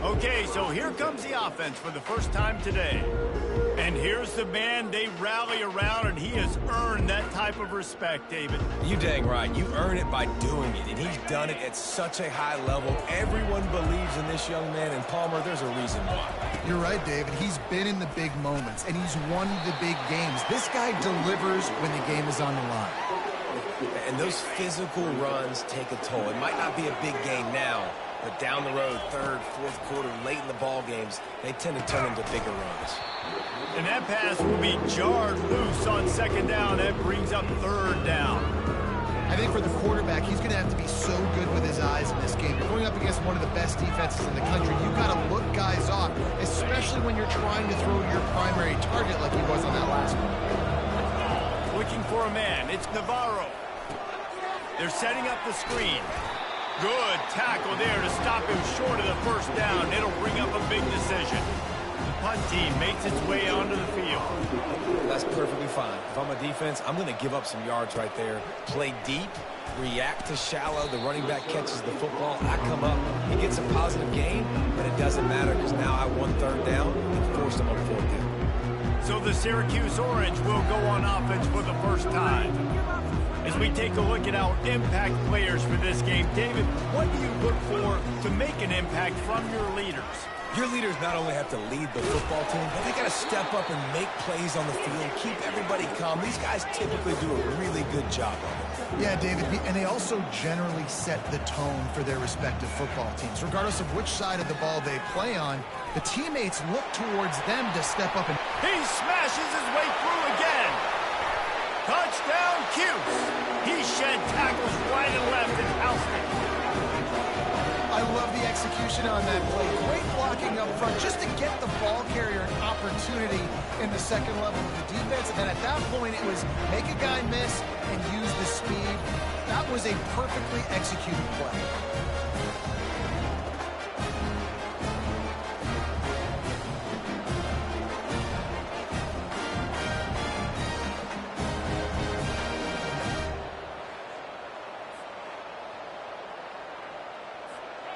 Okay, so here comes the offense for the first time today. And here's the man they rally around, and he has earned that type of respect, David. You dang right. You earn it by doing it, and he's done it at such a high level. Everyone believes in this young man, and Palmer, there's a reason why. You're right, David. He's been in the big moments, and he's won the big games. This guy delivers when the game is on the line. And those physical runs take a toll. It might not be a big game now, but down the road, third, fourth quarter, late in the ball games, they tend to turn into bigger runs. And that pass will be jarred loose on second down. That brings up third down. I think for the quarterback, he's going to have to be so good with his eyes in this game. You're going up against one of the best defenses in the country. You've got to look guys off, especially when you're trying to throw your primary target like he was on that last one. Looking for a man. It's Navarro. They're setting up the screen. Good tackle there to stop him short of the first down. It'll bring up a big decision. The punt team makes its way onto the field. That's perfectly fine. If I'm a defense, I'm going to give up some yards right there. Play deep, react to shallow. The running back catches the football. I come up. He gets a positive gain, but it doesn't matter because now I won third down and forced him on fourth down. So the Syracuse Orange will go on offense for the first time. As we take a look at our impact players for this game, David, what do you look for to make an impact from your leaders? Your leaders not only have to lead the football team, but they got to step up and make plays on the field, keep everybody calm. These guys typically do a really good job of it. Yeah, David, and they also generally set the tone for their respective football teams. Regardless of which side of the ball they play on, the teammates look towards them to step up and... He smashes his way through again. Touchdown, Cuse. He shed tackles right and left and housed it. I love the execution on that play. Great blocking up front just to get the ball carrier an opportunity in the second level of the defense. And then at that point, it was make a guy miss and use the speed. That was a perfectly executed play.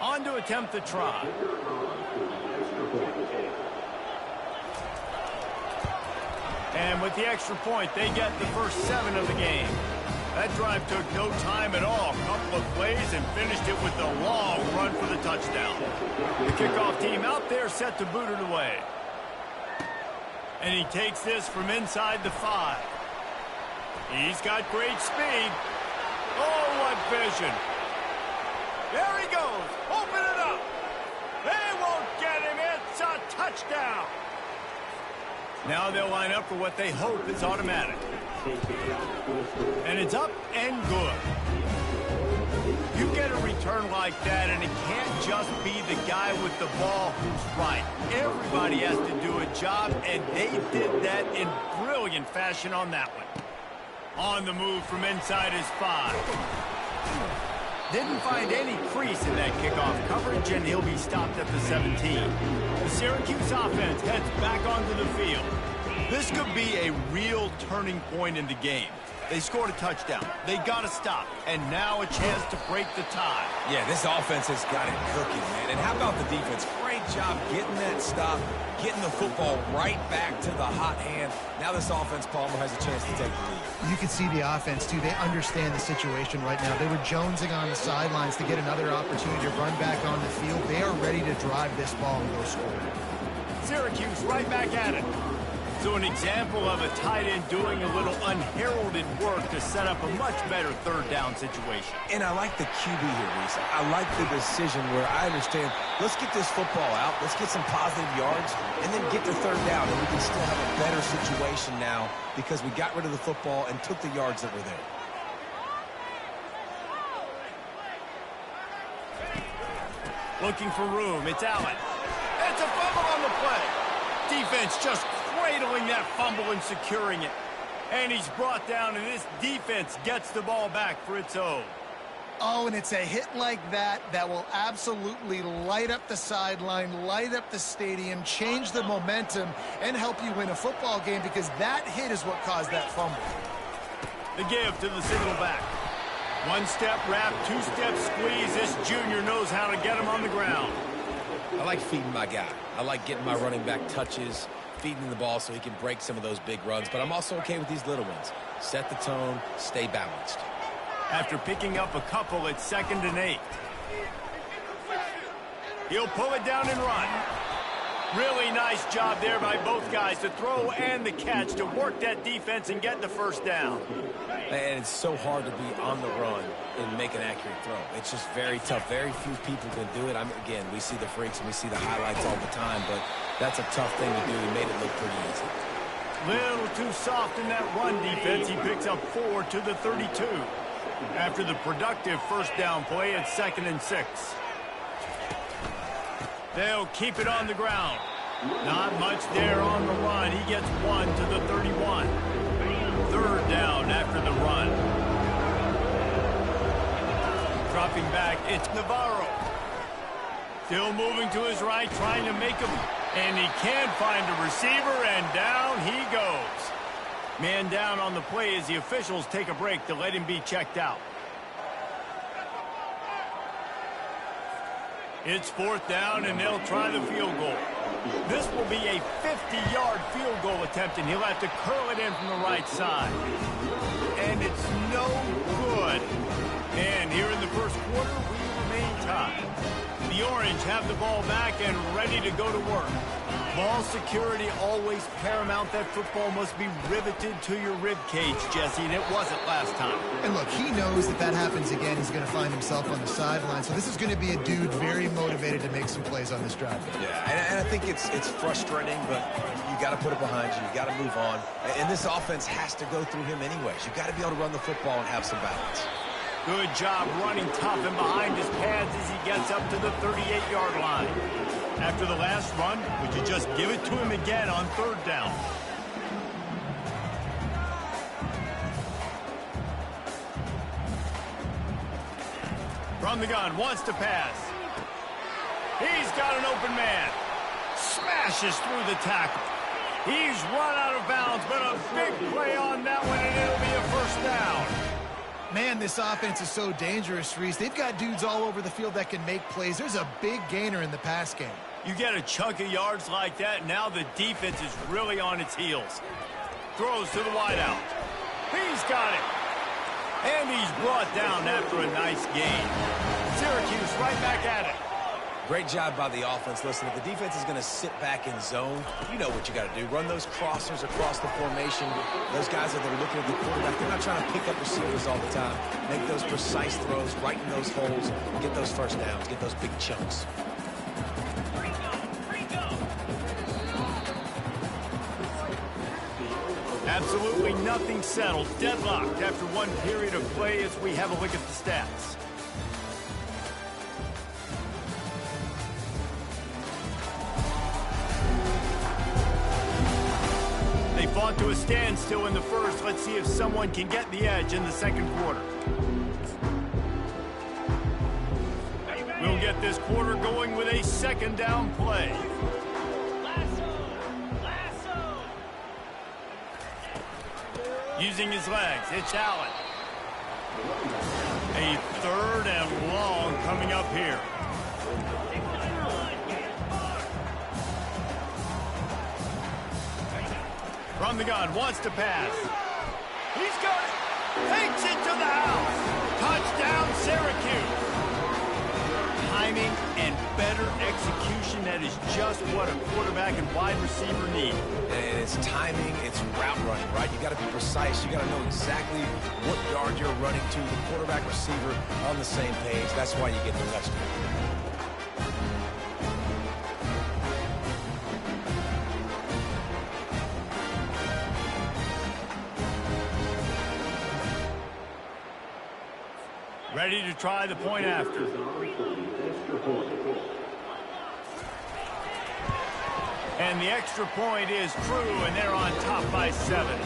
On to attempt the try. And with the extra point, they get the first 7 of the game. That drive took no time at all. A couple of plays and finished it with a long run for the touchdown. The kickoff team out there set to boot it away. And he takes this from inside the 5. He's got great speed. Oh, what vision. There he goes. Open it up. They won't get him. It's a touchdown. Now they'll line up for what they hope is automatic. And it's up and good. You get a return like that, and it can't just be the guy with the ball who's right. Everybody has to do a job, and they did that in brilliant fashion on that one. On the move from inside his 5. Didn't find any crease in that kickoff coverage, and he'll be stopped at the 17. The Syracuse offense heads back onto the field. This could be a real turning point in the game. They scored a touchdown. They got to stop, and now a chance to break the tie. Yeah, this offense has got it cooking, man. And how about the defense? Great job getting that stop, getting the football right back to the hot hand. Now this offense, Palmer, has a chance to take the lead. You can see the offense, too. They understand the situation right now. They were jonesing on the sidelines to get another opportunity to run back on the field. They are ready to drive this ball and go score. Syracuse right back at it. So an example of a tight end doing a little unheralded work to set up a much better third down situation. And I like the QB here, Reese. I like the decision where I understand, let's get this football out, let's get some positive yards, and then get the third down, and we can still have a better situation now because we got rid of the football and took the yards that were there. Looking for room. It's Allen. It's a fumble on the play. Defense just cradling that fumble and securing it. And he's brought down, and this defense gets the ball back for its own. Oh, and it's a hit like that that will absolutely light up the sideline, light up the stadium, change the momentum, and help you win a football game because that hit is what caused that fumble. The give to the single back. One-step wrap, two-step squeeze. This junior knows how to get him on the ground. I like feeding my guy. I like getting my running back touches, feeding the ball so he can break some of those big runs. But I'm also okay with these little ones. Set the tone, stay balanced. After picking up a couple, it's 2nd and 8. He'll pull it down and run. Really nice job there by both guys, the throw and the catch, to work that defense and get the first down. And it's so hard to be on the run and make an accurate throw. It's just very tough. Very few people can do it. Again, we see the freaks and we see the highlights all the time, but that's a tough thing to do. He made it look pretty easy. Little too soft in that run defense. He picks up 4 to the 32. After the productive first down play, it's 2nd and 6. They'll keep it on the ground. Not much there on the run. He gets 1 to the 31. 3rd down after the run. Dropping back, it's Navarro. Still moving to his right, trying to make him. And he can find a receiver, and down he goes. Man down on the play as the officials take a break to let him be checked out. It's 4th down, and they'll try the field goal. This will be a 50-yard field goal attempt, and he'll have to curl it in from the right side. And it's no good. And here in the first quarter, we remain tied. The Orange have the ball back and ready to go to work. Ball security always paramount. That football must be riveted to your rib cage, Jesse, and it wasn't last time. And look, he knows that that happens again. He's going to find himself on the sideline. So this is going to be a dude very motivated to make some plays on this drive. Yeah, and I think it's frustrating, but you got to put it behind you. You got to move on. And this offense has to go through him anyways. You got to be able to run the football and have some balance. Good job running tough and behind his pads as he gets up to the 38-yard line. After the last run, would you just give it to him again on 3rd down? From the gun, wants to pass. He's got an open man. Smashes through the tackle. He's run out of bounds, but a big play on that one, and it'll be a first down. Man, this offense is so dangerous, Reese. They've got dudes all over the field that can make plays. There's a big gainer in the pass game. You get a chunk of yards like that, now the defense is really on its heels. Throws to the wideout. He's got it. And he's brought down after a nice gain. Syracuse right back at it. Great job by the offense. Listen, if the defense is going to sit back in zone, you know what you got to do. Run those crossers across the formation. Those guys that are looking at the quarterback, they're not trying to pick up receivers all the time. Make those precise throws right in those holes. Get those first downs. Get those big chunks. Absolutely nothing settled. Deadlocked after one period of play as we have a look at the stats. They fought to a standstill in the first. Let's see if someone can get the edge in the second quarter. We'll get this quarter going with a 2nd down play. Using his legs, it's Allen. A 3rd and long coming up here. From the gun, wants to pass. He's got it. Takes it to the house. Touchdown, Syracuse. Timing and better execution, that is just what a quarterback and wide receiver need. And it's timing, it's route running, right? You got to be precise. You got to know exactly what yard you're running to. The quarterback, receiver on the same page. That's why you get the touchdown. Ready to try the point after. And the extra point is true, and they're on top by 7.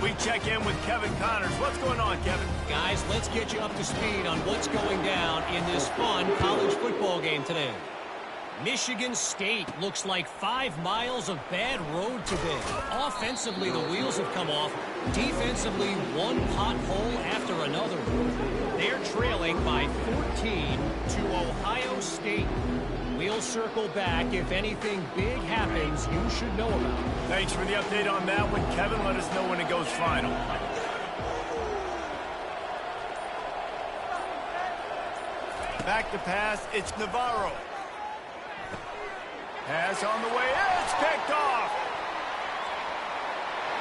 We check in with Kevin Connors. What's going on, Kevin? Guys, let's get you up to speed on what's going down in this fun college football game today. Michigan State looks like 5 miles of bad road today. Offensively, the wheels have come off. Defensively, one pothole after after another. They're trailing by 14 to Ohio State. We'll circle back if anything big happens you should know about. Thanks for the update on that one, Kevin. Let us know when it goes final. Back to pass, it's Navarro. Pass on the way, it's picked off.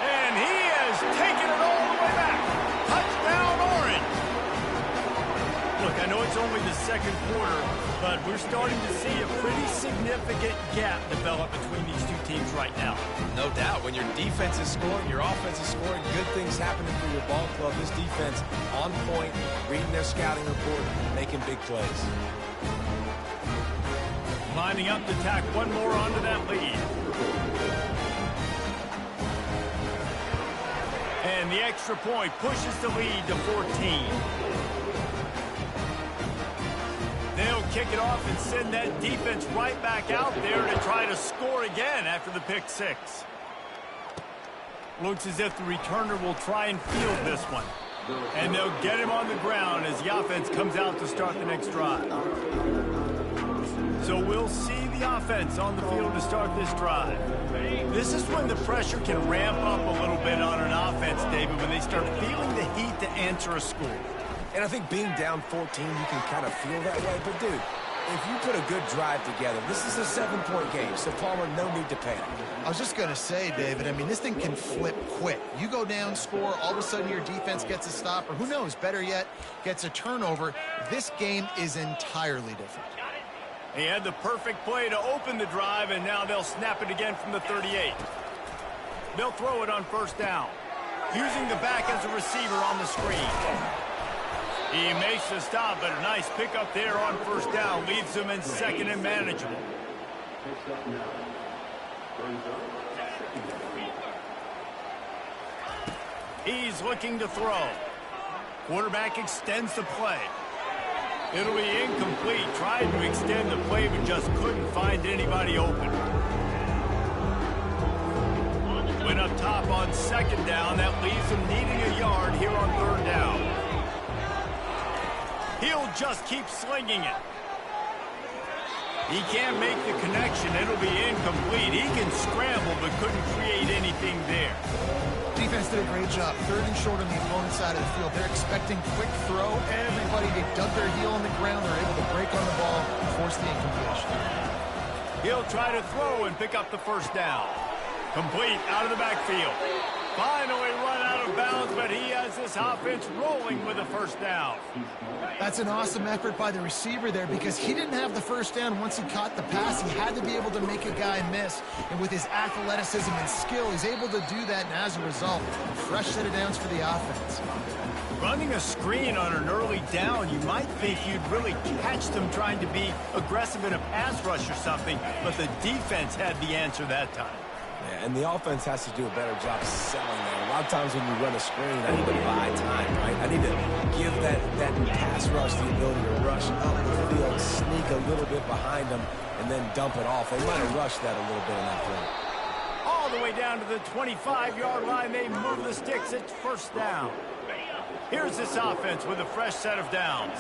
And he has taken it all the way back. Touchdown, Orange. Look, I know it's only the second quarter, but we're starting to see a pretty significant gap develop between these two teams right now. No doubt. When your defense is scoring, your offense is scoring, good things happening for your ball club. This defense on point, reading their scouting report, making big plays. Lining up to tack one more onto that lead. And the extra point pushes the lead to 14. They'll kick it off and send that defense right back out there to try to score again after the pick six. Looks as if the returner will try and field this one. And they'll get him on the ground as the offense comes out to start the next drive. So we'll see the offense on the field to start this drive. This is when the pressure can ramp up a little bit on an offense, David, when they start feeling the heat to answer a score. And I think being down 14, you can kind of feel that way. But, dude, if you put a good drive together, this is a 7-point game, so Palmer, no need to panic. I was just going to say, David, I mean, this thing can flip quick. You go down, score, all of a sudden your defense gets a stop, or who knows, better yet, gets a turnover. This game is entirely different. He had the perfect play to open the drive, and now they'll snap it again from the 38. They'll throw it on first down, using the back as a receiver on the screen. He makes the stop, but a nice pickup there on first down leaves them in second and manageable. He's looking to throw. Quarterback extends the play. It'll be incomplete. Tried to extend the play, but just couldn't find anybody open. Went up top on second down. That leaves him needing a yard here on third down. He'll just keep slinging it. He can't make the connection. It'll be incomplete. He can scramble, but couldn't create anything there. Defense did a great job. Third and short on the opponent's side of the field. They're expecting quick throw. Everybody, they dug their heel on the ground. They're able to break on the ball and force the incompletion. He'll try to throw and pick up the first down. Complete out of the backfield. Finally run out of bounds, but he has this offense rolling with a first down. That's an awesome effort by the receiver there because he didn't have the first down once he caught the pass. He had to be able to make a guy miss. And with his athleticism and skill, he's able to do that. And as a result, a fresh set of downs for the offense. Running a screen on an early down, you might think you'd really catch them trying to be aggressive in a pass rush or something, but the defense had the answer that time. Yeah, and the offense has to do a better job selling that. A lot of times when you run a screen, I need to buy time, right? I need to give that pass rush the ability to rush up the field, sneak a little bit behind them, and then dump it off. They might have rushed that a little bit in that play. All the way down to the 25-yard line, they move the sticks. It's first down. Here's this offense with a fresh set of downs.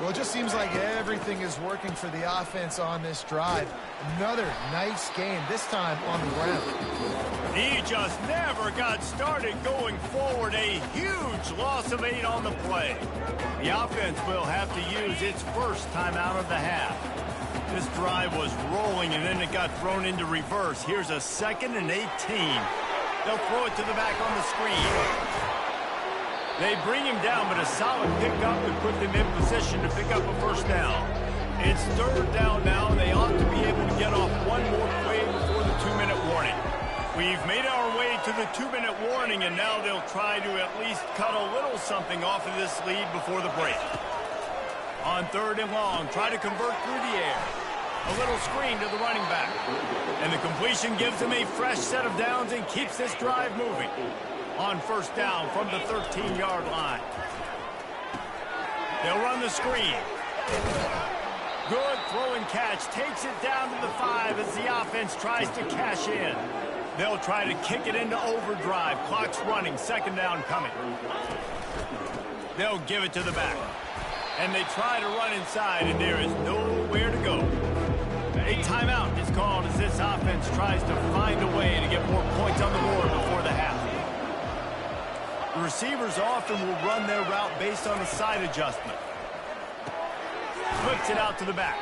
Well, it just seems like everything is working for the offense on this drive. Another nice game, this time on the ground. He just never got started going forward. A huge loss of 8 on the play. The offense will have to use its first timeout of the half. This drive was rolling, and then it got thrown into reverse. Here's a 2nd and 18. They'll throw it to the back on the screen. They bring him down, but a solid pickup to put them in position to pick up a first down. It's third down now, and they ought to be able to get off one more play before the 2-minute warning. We've made our way to the 2-minute warning, and now they'll try to at least cut a little something off of this lead before the break. On third and long, try to convert through the air. A little screen to the running back. And the completion gives them a fresh set of downs and keeps this drive moving. On first down from the 13-yard line. They'll run the screen. Good throw and catch. Takes it down to the 5 as the offense tries to cash in. They'll try to kick it into overdrive. Clock's running. 2nd down coming. They'll give it to the back. And they try to run inside, and there is nowhere to go. A timeout is called as this offense tries to find a way to get more points on the board before the half. The receivers often will run their route based on a side adjustment. Flips it out to the back.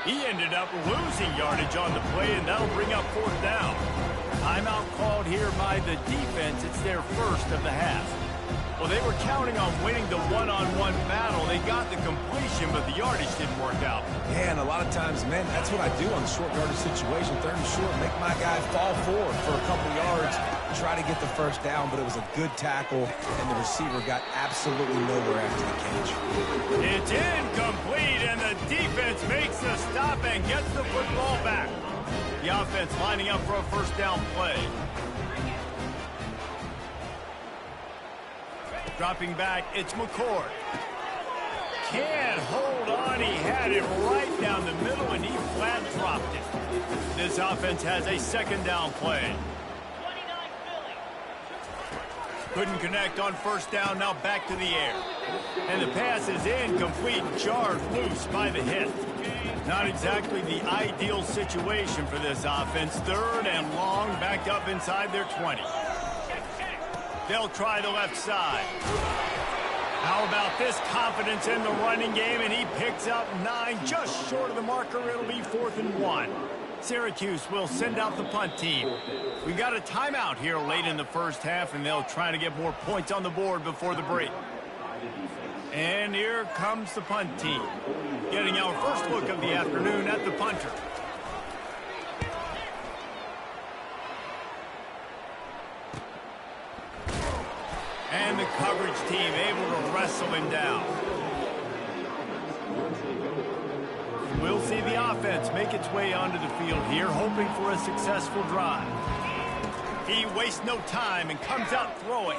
He ended up losing yardage on the play, and that'll bring up 4th down. Timeout called here by the defense. It's their first of the half. Well, they were counting on winning the one-on-one battle. They got the completion, but the yardage didn't work out. Yeah, and a lot of times, man, that's what I do on short yardage situation. 3rd and short, make my guy fall forward for a couple yards, try to get the first down, but it was a good tackle, and the receiver got absolutely nowhere after the catch. It's incomplete, and the defense makes the stop and gets the football back. The offense lining up for a 1st down play. Dropping back, it's McCord. Can't hold on. He had it right down the middle, and he flat dropped it. This offense has a 2nd down play. Couldn't connect on 1st down, now back to the air. And the pass is incomplete, jarred loose by the hit. Not exactly the ideal situation for this offense. 3rd and long, backed up inside their 20. They'll try the left side. How about this confidence in the running game, and he picks up 9, just short of the marker. It'll be 4th and 1. Syracuse will send out the punt team. We've got a timeout here late in the first half, and they'll try to get more points on the board before the break. And here comes the punt team, getting our first look of the afternoon at the punter. And the coverage team able to wrestle him down. We'll see the offense make its way onto the field here, hoping for a successful drive. He wastes no time and comes out throwing.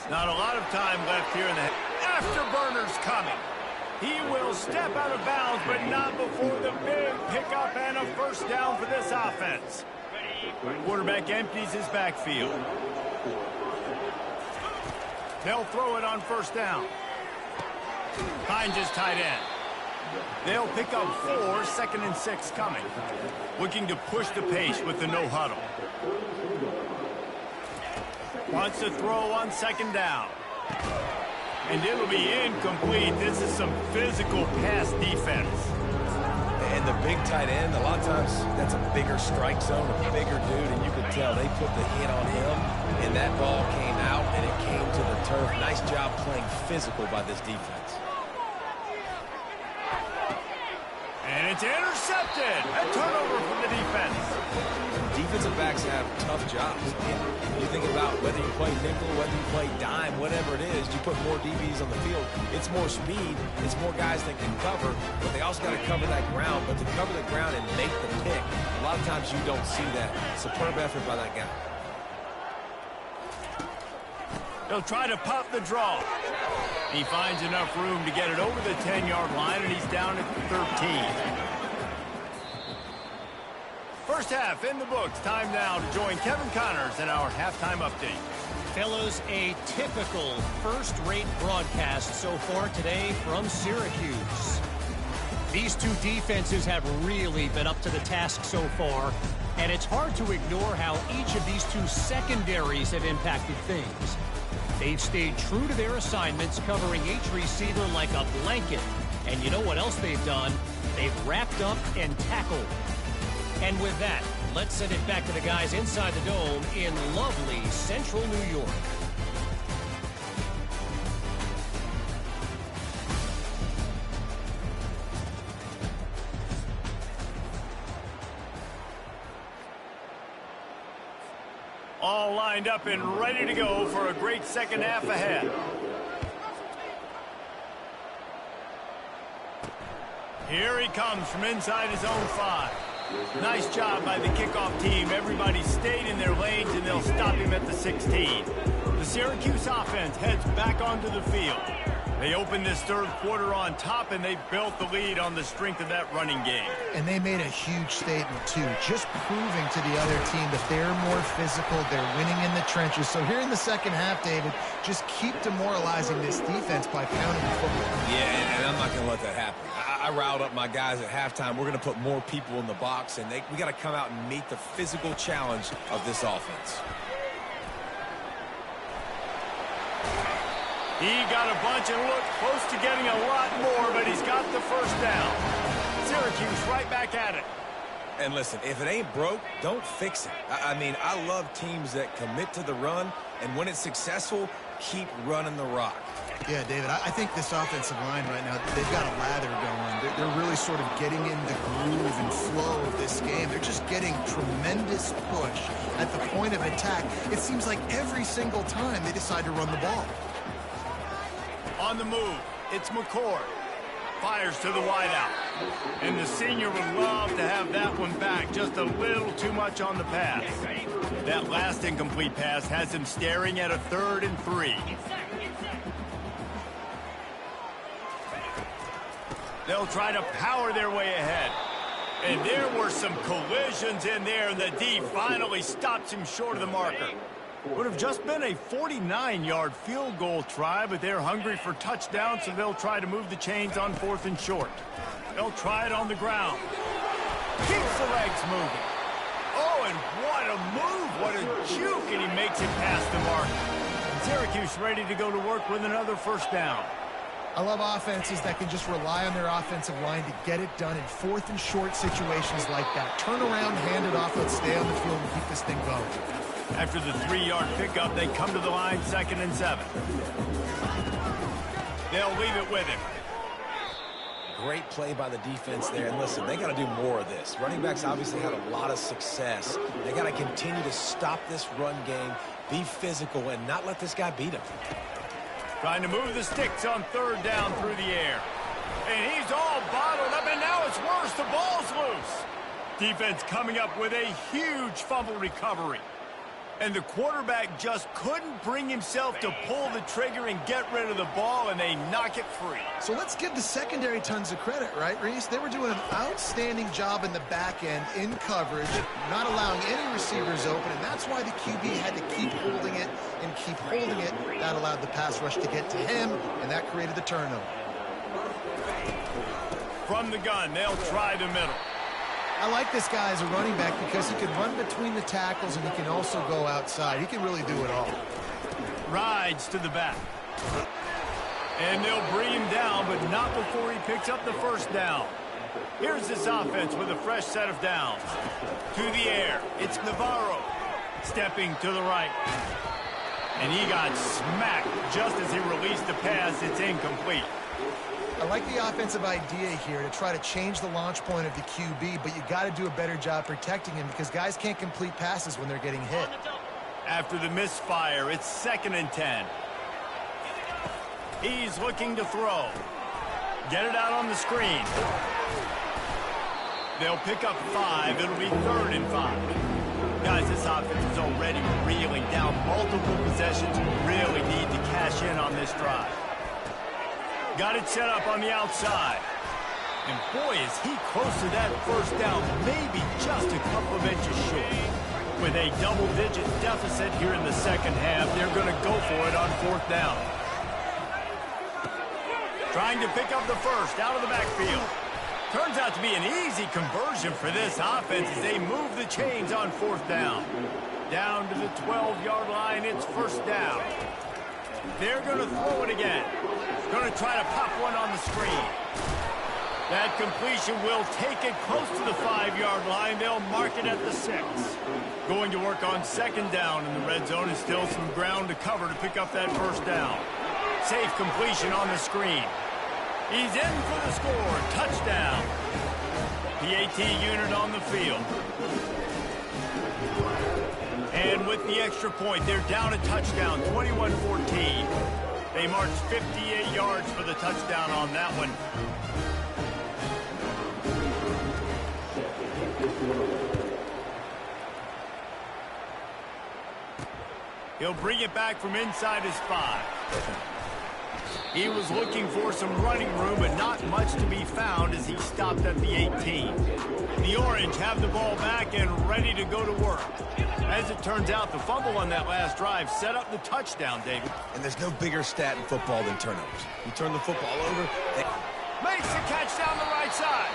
Not a lot of time left here in the afterburner's coming. He will step out of bounds, but not before the big pickup and a 1st down for this offense. Quarterback empties his backfield. They'll throw it on 1st down. Finds his tight end. They'll pick up 4, 2nd and 6 coming. Looking to push the pace with the no huddle. Wants to throw on 2nd down. And it'll be incomplete. This is some physical pass defense. And the big tight end, a lot of times that's a bigger strike zone, a bigger dude, and you can tell they put the hit on him, and that ball came out, and it came to the turf. Nice job playing physical by this defense. And it's intercepted. A turnover from the defense. Defensive backs have tough jobs. You think about whether you play nickel, whether you play dime, whatever it is, you put more DBs on the field. It's more speed. It's more guys that can cover, but they also got to cover that ground. But to cover the ground and make the pick, a lot of times you don't see that. Superb effort by that guy. He'll try to pop the draw. He finds enough room to get it over the 10-yard line, and he's down at 13. First half in the books. Time now to join Kevin Connors in our halftime update. Fellas, a typical first-rate broadcast so far today from Syracuse. These two defenses have really been up to the task so far, and it's hard to ignore how each of these two secondaries have impacted things. They've stayed true to their assignments, covering each receiver like a blanket. And you know what else they've done? They've wrapped up and tackled. And with that, let's send it back to the guys inside the dome in lovely central New York. All lined up and ready to go for a great second half ahead. Here he comes from inside his own 5. Nice job by the kickoff team. Everybody stayed in their lanes, and they'll stop him at the 16. The Syracuse offense heads back onto the field. They opened this third quarter on top, and they built the lead on the strength of that running game. And they made a huge statement, too, just proving to the other team that they're more physical, they're winning in the trenches. So here in the second half, David, just keep demoralizing this defense by pounding the football. Yeah, and I'm not going to let that happen. I riled up my guys at halftime. We're going to put more people in the box, and we got to come out and meet the physical challenge of this offense. He got a bunch and looked close to getting a lot more, but he's got the first down. Syracuse right back at it. And listen, if it ain't broke, don't fix it. I mean, I love teams that commit to the run, and when it's successful, keep running the rock. Yeah, David, I think this offensive line right now, they've got a lather going. They're really sort of getting in the groove and flow of this game. They're just getting tremendous push at the point of attack. It seems like every single time they decide to run the ball. On the move, it's McCord. Fires to the wideout. And the senior would love to have that one back. Just a little too much on the pass. That last incomplete pass has him staring at a 3rd and 3. They'll try to power their way ahead. And there were some collisions in there, and the D finally stops him short of the marker. Would have just been a 49-yard field goal try, but they're hungry for touchdown, so they'll try to move the chains on 4th and short. They'll try it on the ground. Keeps the legs moving. Oh, and what a move, what a juke, and he makes it past the mark. Syracuse ready to go to work with another first down. I love offenses that can just rely on their offensive line to get it done in 4th and short situations like that. Turn around, hand it off, let's stay on the field and keep this thing going. After the 3-yard pickup, they come to the line 2nd and 7. They'll leave it with him. Great play by the defense there. And listen, they got to do more of this. Running backs obviously had a lot of success. They got to continue to stop this run game, be physical, and not let this guy beat them. Trying to move the sticks on 3rd down through the air. And he's all bottled up, and now it's worse. The ball's loose. Defense coming up with a huge fumble recovery. And the quarterback just couldn't bring himself to pull the trigger and get rid of the ball, and they knock it free. So let's give the secondary tons of credit, right, Reese? They were doing an outstanding job in the back end, in coverage, not allowing any receivers open, and that's why the QB had to keep holding it and keep holding it. That allowed the pass rush to get to him, and that created the turnover. From the gun, they'll try the middle. I like this guy as a running back because he can run between the tackles and he can also go outside. He can really do it all. Rides to the back. And they'll bring him down, but not before he picks up the first down. Here's this offense with a fresh set of downs. To the air, it's Navarro. Stepping to the right. And he got smacked just as he released the pass. It's incomplete. I like the offensive idea here to try to change the launch point of the QB, but you got to do a better job protecting him because guys can't complete passes when they're getting hit. After the misfire, it's 2nd and 10. He's looking to throw. Get it out on the screen. They'll pick up 5. It'll be 3rd and 5. Guys, this offense is already reeling down multiple possessions. Really need to cash in on this drive. Got it set up on the outside. And boy, is he close to that first down, maybe just a couple of inches short. With a double-digit deficit here in the second half, they're going to go for it on 4th down. Trying to pick up the first out of the backfield. Turns out to be an easy conversion for this offense as they move the chains on 4th down. Down to the 12-yard line, it's first down. They're going to throw it again. Going to try to pop one on the screen. That completion will take it close to the 5-yard line. They'll mark it at the 6. Going to work on 2nd down in the red zone and still some ground to cover to pick up that first down. Safe completion on the screen. He's in for the score. Touchdown. PAT unit on the field. And with the extra point, they're down a touchdown, 21-14. They marched 58 yards for the touchdown on that one. He'll bring it back from inside his 5. He was looking for some running room, but not much to be found as he stopped at the 18. The Orange have the ball back and ready to go to work. As it turns out, the fumble on that last drive set up the touchdown, David. And there's no bigger stat in football than turnovers. You turn the football over. Makes the catch down the right side.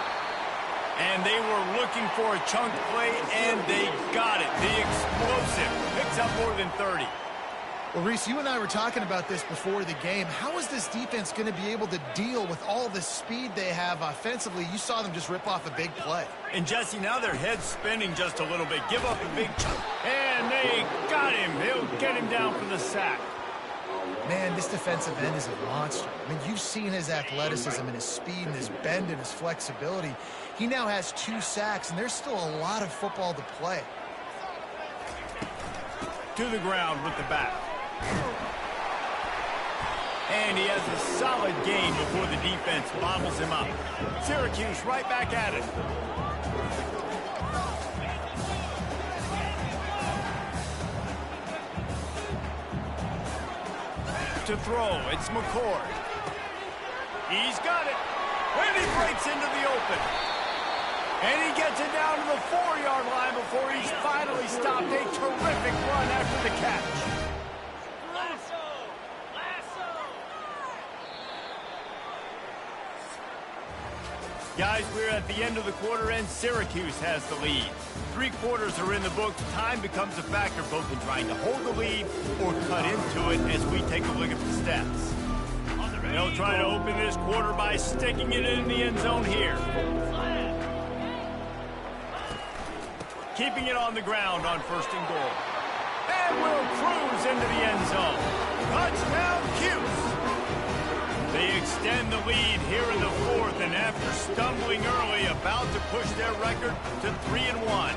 And they were looking for a chunk play, and they got it. The explosive picks up more than 30. Well, Reese, you and I were talking about this before the game. How is this defense going to be able to deal with all the speed they have offensively? You saw them just rip off a big play. And, Jesse, now their head's spinning just a little bit. Give up a big chunk. And they got him. He'll get him down for the sack. Man, this defensive end is a monster. I mean, you've seen his athleticism and his speed and his bend and his flexibility. He now has 2 sacks, and there's still a lot of football to play. To the ground with the back. And he has a solid gain before the defense bottles him up. Syracuse right back at it. To throw, it's McCord. He's got it. And he breaks into the open. And he gets it down to the 4-yard line before he's finally stopped. A terrific run after the catch. Guys, we're at the end of the quarter, and Syracuse has the lead. 3 quarters are in the books. Time becomes a factor both in trying to hold the lead or cut into it as we take a look at the stats. They'll try to open this quarter by sticking it in the end zone here. Keeping it on the ground on 1st and goal. And will cruise into the end zone. Touchdown, Cuse! They extend the lead here in the 4th, and after stumbling early, about to push their record to 3-1.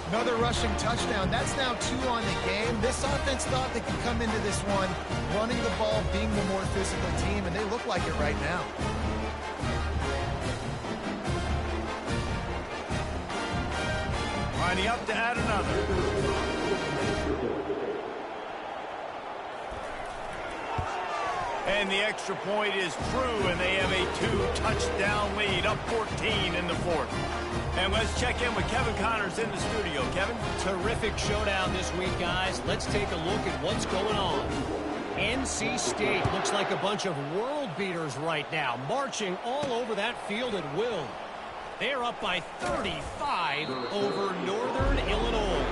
Another rushing touchdown. That's now 2 on the game. This offense thought they could come into this one running the ball, being the more physical team, and they look like it right now. Lining up to add another. And the extra point is true, and they have a 2-touchdown lead, up 14 in the 4th. And let's check in with Kevin Connors in the studio. Kevin? Terrific showdown this week, guys. Let's take a look at what's going on. NC State looks like a bunch of world beaters right now, marching all over that field at will. They're up by 35 over Northern Illinois.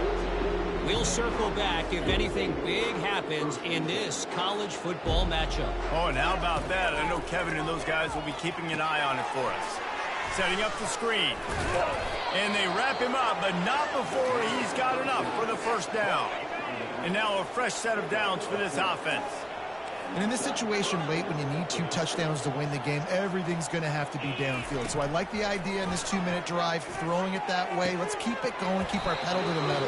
We'll circle back if anything big happens in this college football matchup. Oh, and how about that? I know Kevin and those guys will be keeping an eye on it for us. Setting up the screen. And they wrap him up, but not before he's got enough for the 1st down. And now a fresh set of downs for this offense. And in this situation late, when you need 2 touchdowns to win the game, everything's going to have to be downfield. So I like the idea in this 2-minute drive, throwing it that way. Let's keep it going, keep our pedal to the metal.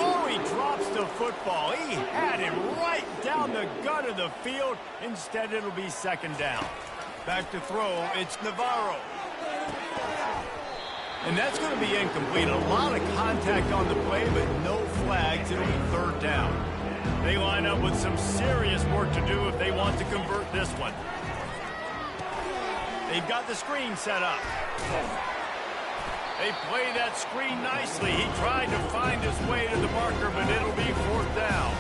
Oh, he drops the football. He had it right down the gut of the field. Instead, it'll be 2nd down. Back to throw, it's Navarro. And that's going to be incomplete. A lot of contact on the play, but no flags. It'll be 3rd down. They line up with some serious work to do if they want to convert this one. They've got the screen set up. They play that screen nicely. He tried to find his way to the marker, but it'll be 4th down.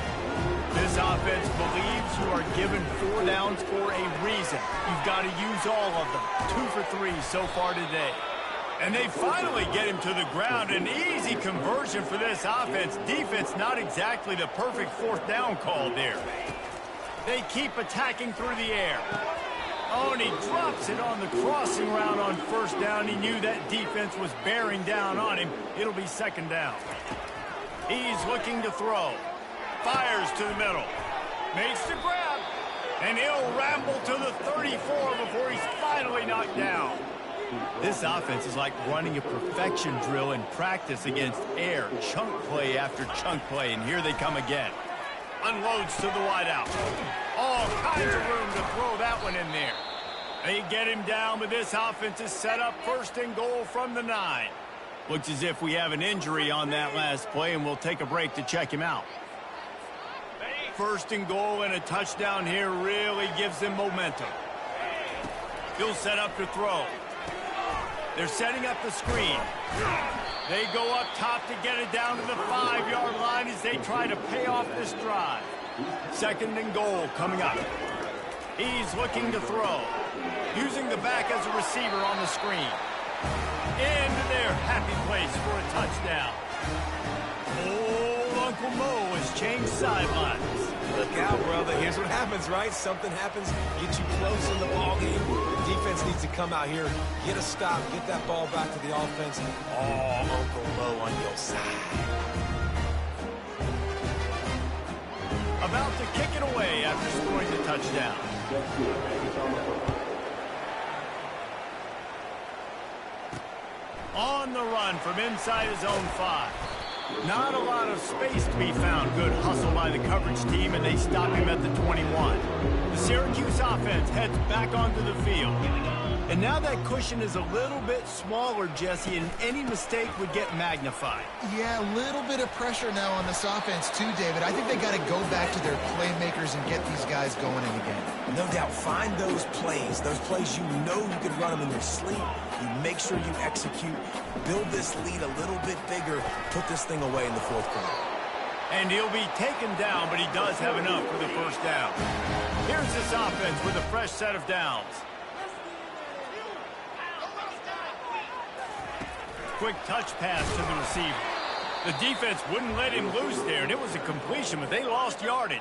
This offense believes you are given 4 downs for a reason. You've got to use all of them. 2 for 3 so far today. And they finally get him to the ground. An easy conversion for this offense. Defense not exactly the perfect 4th down call there. They keep attacking through the air. Oh, and he drops it on the crossing route on 1st down. He knew that defense was bearing down on him. It'll be 2nd down. He's looking to throw. Fires to the middle. Makes the grab. And he'll ramble to the 34 before he's finally knocked down. This offense is like running a perfection drill in practice against air. Chunk play after chunk play, and here they come again. Unloads to the wideout. All kinds of room to throw that one in there. They get him down, but this offense is set up 1st and goal from the 9. Looks as if we have an injury on that last play, and we'll take a break to check him out. First and goal and a touchdown here really gives them momentum. He'll set up to throw. They're setting up the screen. They go up top to get it down to the 5-yard line as they try to pay off this drive. Second and goal coming up. He's looking to throw. Using the back as a receiver on the screen. Into their happy place for a touchdown. Old Uncle Mo has changed sidelines. Look out, brother. Here's what happens, right? Something happens, get you close in the ball game. The defense needs to come out here, get a stop, get that ball back to the offense. Oh, Uncle Mo on your side. About to kick it away after scoring the touchdown. On the run from inside his own 5. Not a lot of space to be found. Good hustle by the coverage team, and they stop him at the 21. The Syracuse offense heads back onto the field. And now that cushion is a little bit smaller, Jesse, and any mistake would get magnified. Yeah, a little bit of pressure now on this offense too, David. I think they got to go back to their playmakers and get these guys going in the game. No doubt, find those plays you know you can run them in your sleep. You make sure you execute, build this lead a little bit bigger, put this thing away in the fourth quarter. And he'll be taken down, but he does have enough for the first down. Here's this offense with a fresh set of downs. Quick touch pass to the receiver. The defense wouldn't let him loose there, and it was a completion, but they lost yardage.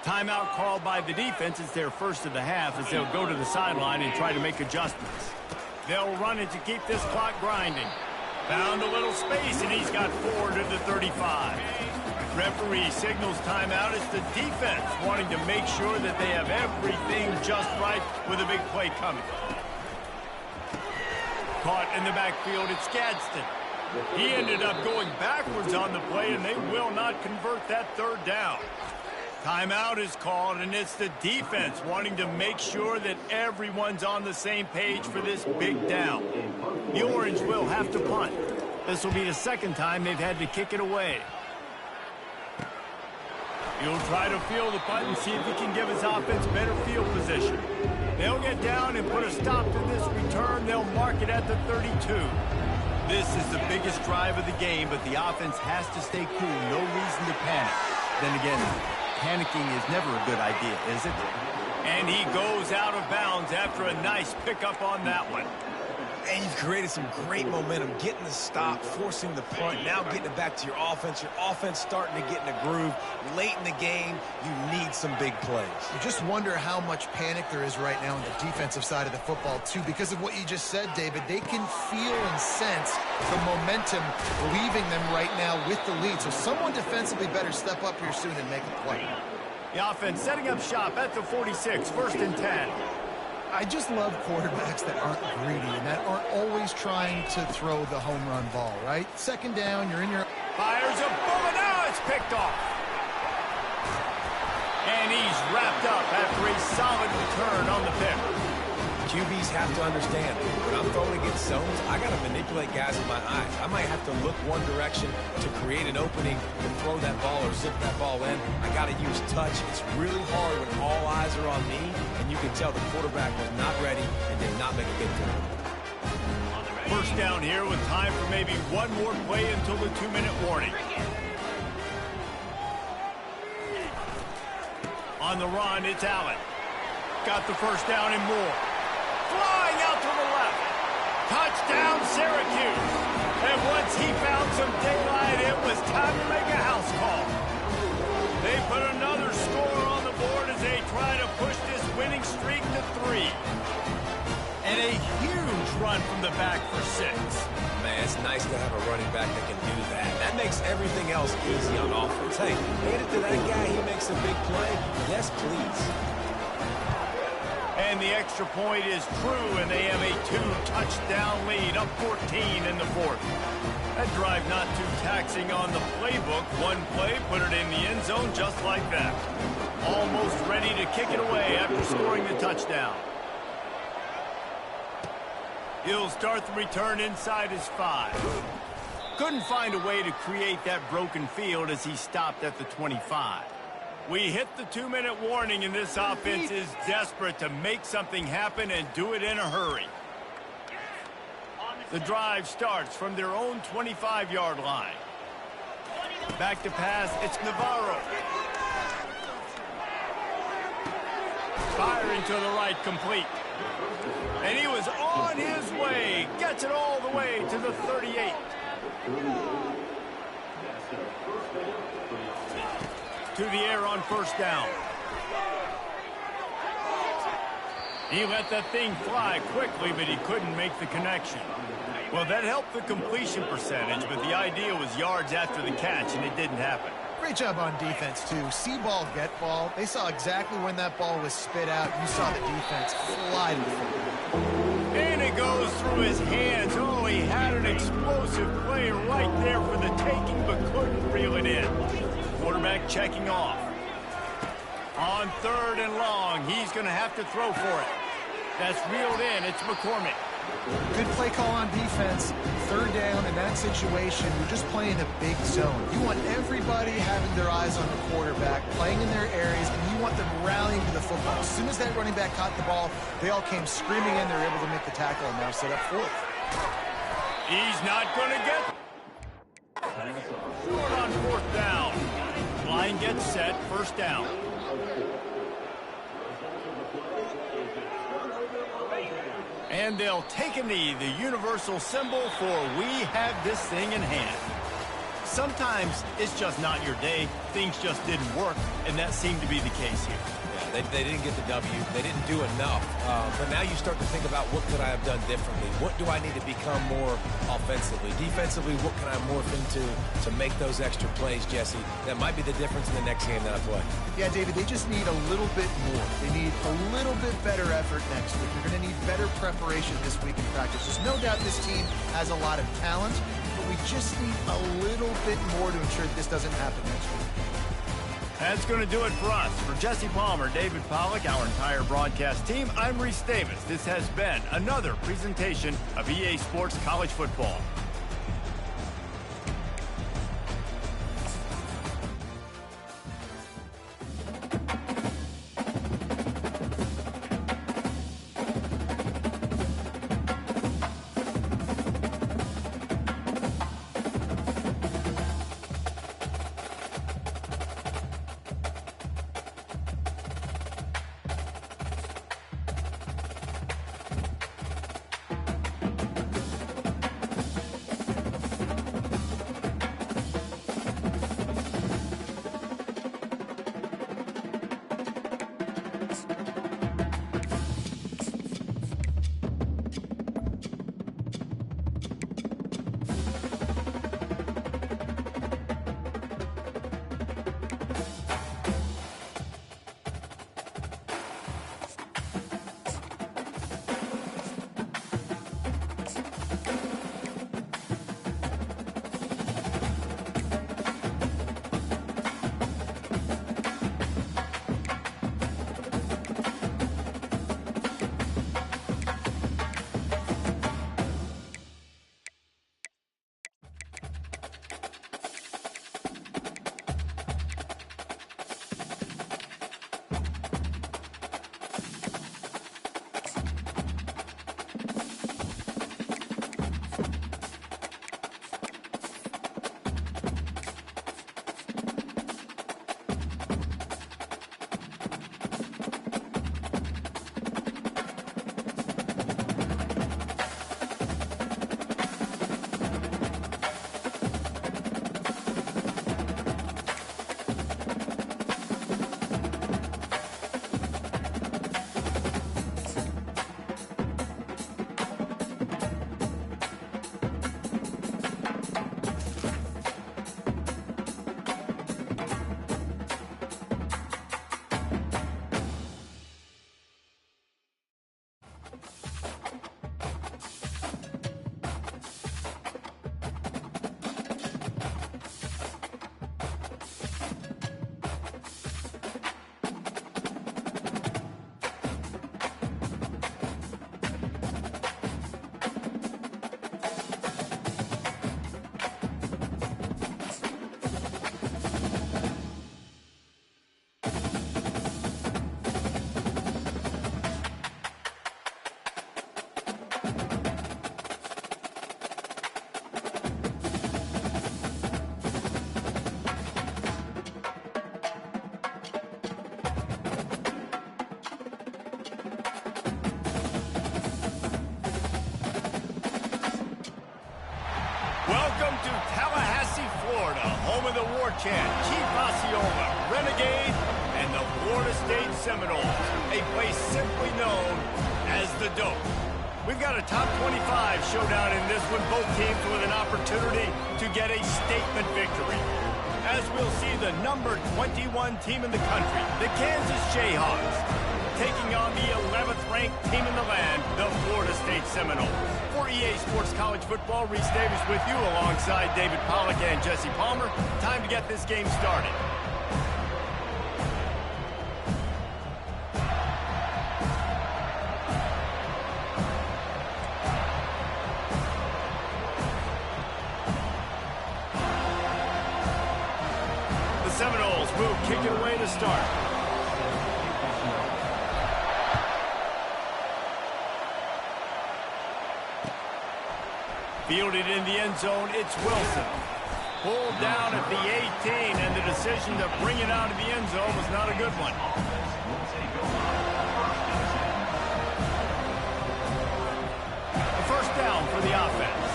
Timeout called by the defense. It's their first of the half as they'll go to the sideline and try to make adjustments. They'll run it to keep this clock grinding. Found a little space, and he's got 4 to the 35. Referee signals timeout. It's the defense wanting to make sure that they have everything just right with a big play coming. Caught in the backfield, it's Gadsden. He ended up going backwards on the play, and they will not convert that third down. Timeout is called, and it's the defense wanting to make sure that everyone's on the same page for this big down. The Orange will have to punt. This will be the second time they've had to kick it away. He'll try to field the punt and see if he can give his offense better field position. They'll get down and put a stop to this return. They'll mark it at the 32. This is the biggest drive of the game, but the offense has to stay cool. No reason to panic. Then again, panicking is never a good idea, is it? And he goes out of bounds after a nice pickup on that one. And you've created some great momentum, getting the stop, forcing the punt, now getting it back to your offense. Your offense starting to get in a groove. Late in the game, you need some big plays. You just wonder how much panic there is right now on the defensive side of the football, too. Because of what you just said, David, they can feel and sense the momentum leaving them right now with the lead. So someone defensively better step up here soon and make a play. The offense setting up shop at the 46, 1st and 10. I just love quarterbacks that aren't greedy and that aren't always trying to throw the home run ball, right? Second down, you're in your... Fires a bullet, now it's picked off. And he's wrapped up after a solid return on the pick. QBs have to understand, when I'm throwing against zones, I got to manipulate guys with my eyes. I might have to look one direction to create an opening to throw that ball or zip that ball in. I got to use touch. It's really hard when all eyes are on me, and you can tell the quarterback was not ready and did not make a good throw. First down here with time for maybe one more play until the 2-minute warning. On the run, it's Allen. Got the first down and more. Flying out to the left. Touchdown, Syracuse. And once he found some daylight, it was time to make a house call. They put another score on the board as they try to push this winning streak to 3. And a huge run from the back for 6. Man, it's nice to have a running back that can do that. That makes everything else easy on offense. Hey, hand it to that guy. He makes a big play. Yes, please. And the extra point is true, and they have a 2-touchdown lead, up 14 in the 4th. That drive not too taxing on the playbook. One play, put it in the end zone just like that. Almost ready to kick it away after scoring the touchdown. He'll start the return inside his 5. Couldn't find a way to create that broken field as he stopped at the 25. We hit the 2-minute warning, and this offense is desperate to make something happen and do it in a hurry. The drive starts from their own 25-yard line. Back to pass, it's Navarro. Firing to the right, complete. And he was on his way. Gets it all the way to the 38. To the air on first down. He let that thing fly quickly, but he couldn't make the connection. Well, that helped the completion percentage, but the idea was yards after the catch, and it didn't happen. Great job on defense, too. See ball, get ball. They saw exactly when that ball was spit out. You saw the defense fly to the football. And it goes through his hands. Oh, he had an explosive play right there for the taking, but couldn't reel it in. Quarterback checking off. On 3rd and long, he's going to have to throw for it. That's reeled in. It's McCormick. Good play call on defense. 3rd down in that situation, you're just playing a big zone. You want everybody having their eyes on the quarterback, playing in their areas, and you want them rallying to the football. As soon as that running back caught the ball, they all came screaming in. They're able to make the tackle and now set up 4th. He's not going to get short on 4th down. Line gets set, 1st down. And they'll take a knee, the universal symbol for we have this thing in hand. Sometimes it's just not your day. Things just didn't work, and that seemed to be the case here. Yeah, they didn't get the W. They didn't do enough. But now you start to think about what could I have done differently? What do I need to become more offensively? Defensively, what can I morph into to make those extra plays, Jesse? That might be the difference in the next game that I play. Yeah, David, they just need a little bit more. They need a little bit better effort next week. They're going to need better preparation this week in practice. There's no doubt this team has a lot of talent, but we just need a little bit more to ensure that this doesn't happen next week. That's going to do it for us. For Jesse Palmer, David Pollack, our entire broadcast team, I'm Reese Davis. This has been another presentation of EA Sports College Football. to Tallahassee, Florida, home of the war chant, Chief Osceola, Renegade, and the Florida State Seminoles, a place simply known as the Dope. We've got a top 25 showdown in this one, both teams with an opportunity to get a statement victory. As we'll see the number 21 team in the country, the Kansas Jayhawks, taking on the 11th ranked team in the land, the Florida State Seminoles. For EA Sports College Football, Reese Davis with you alongside David Pollack and Jesse Palmer. Time to get this game started. The Seminoles will kick it away to start. Fielded in the end zone, it's Wilson. Pulled down at the 18, and the decision to bring it out of the end zone was not a good one. A first down for the offense.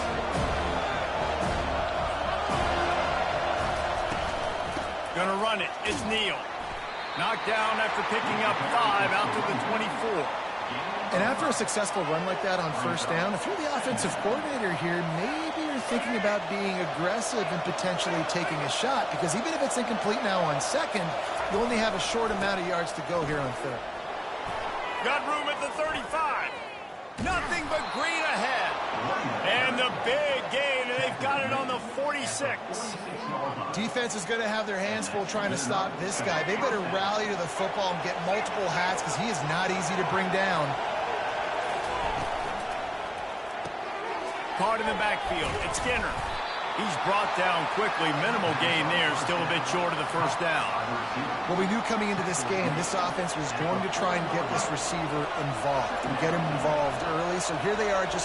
Gonna run it. It's Neal. Knocked down after picking up 5 out to the 24. And after a successful run like that on first down, if you're the offensive coordinator here, maybe you're thinking about being aggressive and potentially taking a shot, because even if it's incomplete now on second, you only have a short amount of yards to go here on third. Got room at the 35. Nothing but green ahead. And the big gain, and they've got it on the 46. Defense is going to have their hands full trying to stop this guy. They better rally to the football and get multiple hats, because he is not easy to bring down. Caught in the backfield. It's Skinner. He's brought down quickly. Minimal gain there. Still a bit short of the first down. Well, we knew coming into this game, this offense was going to try and get this receiver involved and get him involved early. So here they are just